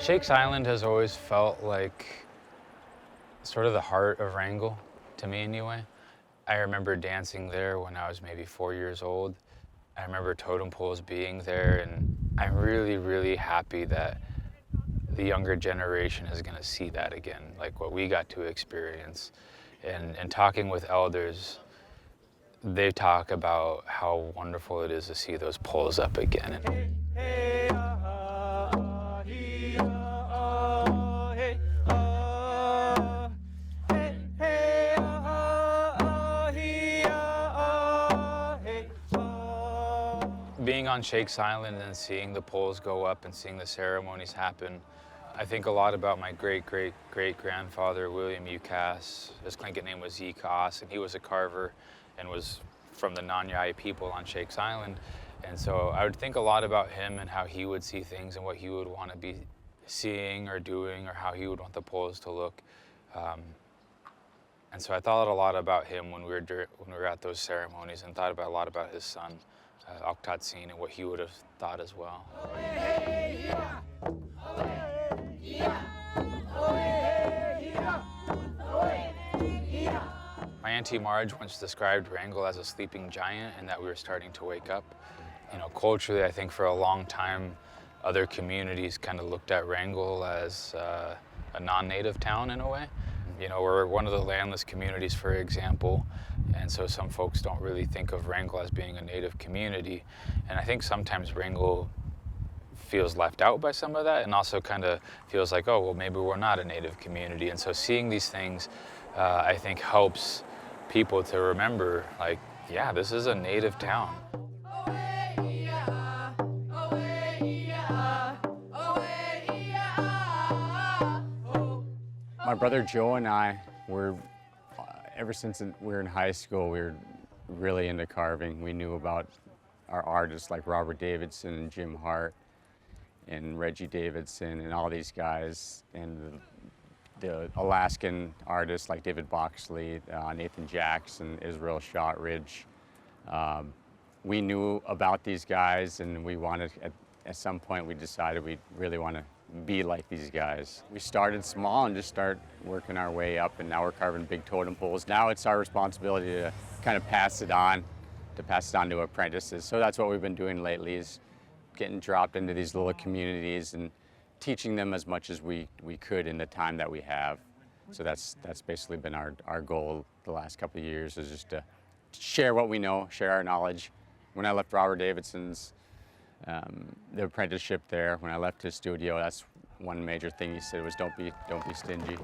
Shakes Island has always felt like sort of the heart of Wrangell, to me anyway. I remember dancing there when I was maybe 4 years old. I remember totem poles being there, and I'm really, really happy that the younger generation is gonna see that again, like what we got to experience. And talking with elders, they talk about how wonderful it is to see those poles up again. Being on Shakes Island and seeing the poles go up and seeing the ceremonies happen, I think a lot about my great-great-great-grandfather, William Ucas. His Tlingit name was Yikos, and he was a carver and was from the Nanyai people on Shakes Island. And so I would think a lot about him and how he would see things and what he would want to be seeing or doing or how he would want the poles to look. And so I thought a lot about him when we were at those ceremonies, and thought a lot about his son, Aak'wtaatseen, and what he would have thought as well. My Auntie Marge once described Wrangell as a sleeping giant and that we were starting to wake up. You know, culturally, I think for a long time, other communities kind of looked at Wrangell as a non-native town in a way. You know, we're one of the landless communities, for example, and so some folks don't really think of Wrangell as being a native community. And I think sometimes Wrangell feels left out by some of that, and also kind of feels like, oh, well, maybe we're not a native community. And so seeing these things, I think helps people to remember, like, yeah, this is a native town. My brother Joe and I were, ever since we were in high school, we were really into carving. We knew about our artists like Robert Davidson and Jim Hart and Reggie Davidson and all these guys, and the Alaskan artists like David Boxley, Nathan Jackson, Israel Shotridge. We knew about these guys, and we wanted, at some point we decided we really want to be like these guys. We started small and just started working our way up, and now we're carving big totem poles. Now it's our responsibility to kind of pass it on to apprentices. So that's what we've been doing lately, is getting dropped into these little communities and teaching them as much as we could in the time that we have. So that's basically been our goal the last couple of years, is just to share what we know, share our knowledge. When I left Robert Davidson's the apprenticeship there, when I left his studio, that's one major thing he said was, don't be stingy.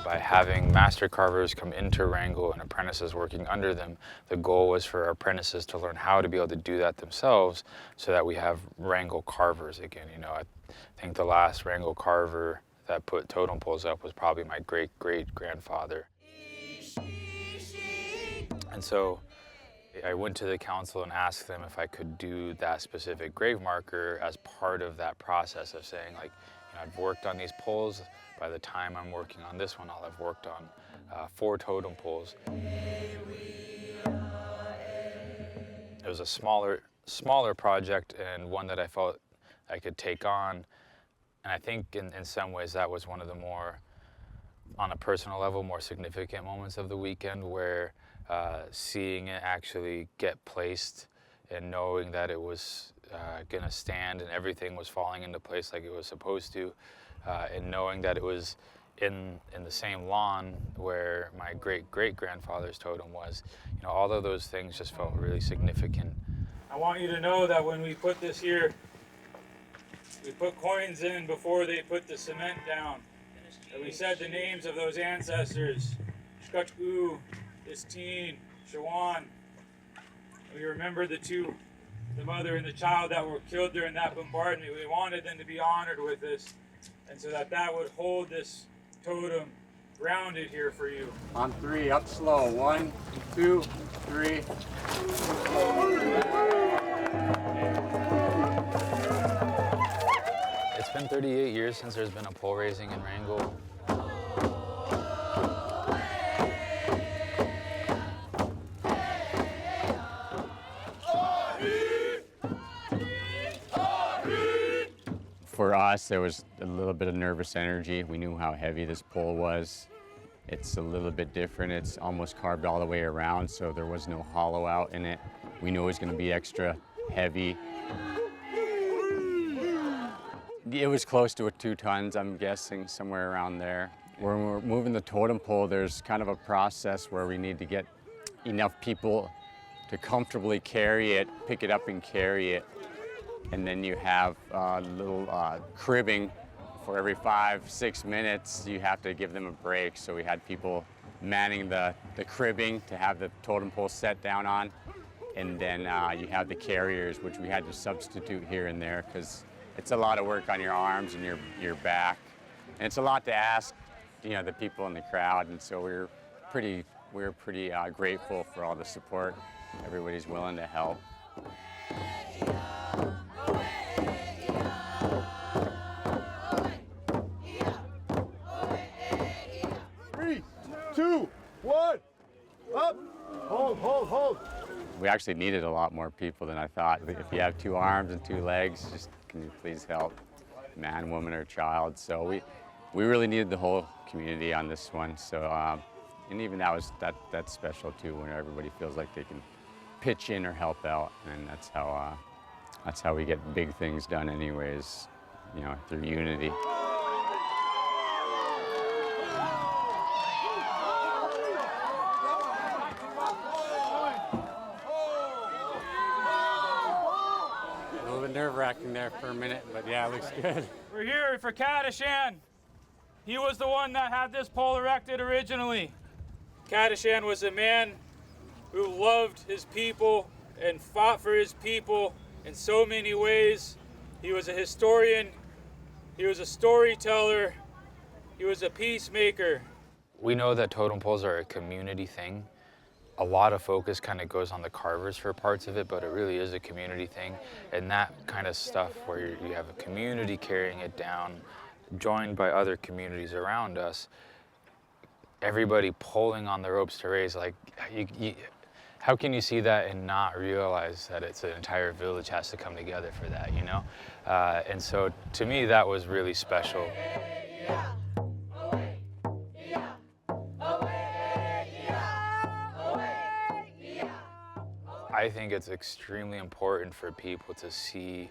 By having master carvers come into Wrangell and apprentices working under them, the goal was for our apprentices to learn how to be able to do that themselves, so that we have Wrangell carvers again. You know, I think the last Wrangell carver that put totem poles up was probably my great-great-grandfather. And so I went to the council and asked them if I could do that specific grave marker as part of that process of saying, like, you know, I've worked on these poles. By the time I'm working on this one, I'll have worked on 4 totem poles. It was a smaller project, and one that I felt I could take on. And I think in some ways that was one of the more, on a personal level, more significant moments of the weekend, where seeing it actually get placed and knowing that it was gonna stand and everything was falling into place like it was supposed to, and knowing that it was in the same lawn where my great-great-grandfather's totem was. You know, all of those things just felt really significant. I want you to know that when we put this here, we put coins in before they put the cement down. And we said the names of those ancestors, Shx'atoo, Isteen, Shawan. We remember the mother and the child that were killed during that bombardment. We wanted them to be honored with this, and so that would hold this totem grounded here for you. On 3, up slow. 1, 2, 3. It's been 38 years since there's been a pole raising in Wrangell. us, there was a little bit of nervous energy. We knew how heavy this pole was. It's a little bit different. It's almost carved all the way around, so there was no hollow out in it. We knew it was going to be extra heavy. It was close to 2 tons, I'm guessing, somewhere around there. When we're moving the totem pole, there's kind of a process where we need to get enough people to comfortably carry it, pick it up and carry it. And then you have little cribbing. For every 5-6 minutes, you have to give them a break. So we had people manning the cribbing to have the totem pole set down on. And then you have the carriers, which we had to substitute here and there because it's a lot of work on your arms and your back. And it's a lot to ask, you know, the people in the crowd. And so we're pretty grateful for all the support. Everybody's willing to help. 3, 2, 1, up, hold. We actually needed a lot more people than I thought. If you have 2 arms and 2 legs, just can you please help, man, woman, or child? So we really needed the whole community on this one. So and even that's special too, when everybody feels like they can pitch in or help out, and that's how we get big things done, anyways. You know, through unity. A little bit nerve-wracking there for a minute, but yeah, it looks good. We're here for Kadashan. He was the one that had this pole erected originally. Kadashan was a man who loved his people and fought for his people in so many ways. He was a historian, he was a storyteller, he was a peacemaker. We know that totem poles are a community thing. A lot of focus kind of goes on the carvers for parts of it, but it really is a community thing. And that kind of stuff where you have a community carrying it down, joined by other communities around us, everybody pulling on the ropes to raise, like, how can you see that and not realize that it's an entire village has to come together for that, you know? And so to me, that was really special. I think it's extremely important for people to see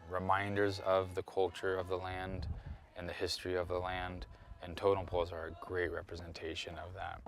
reminders of the culture of the land and the history of the land, and totem poles are a great representation of that.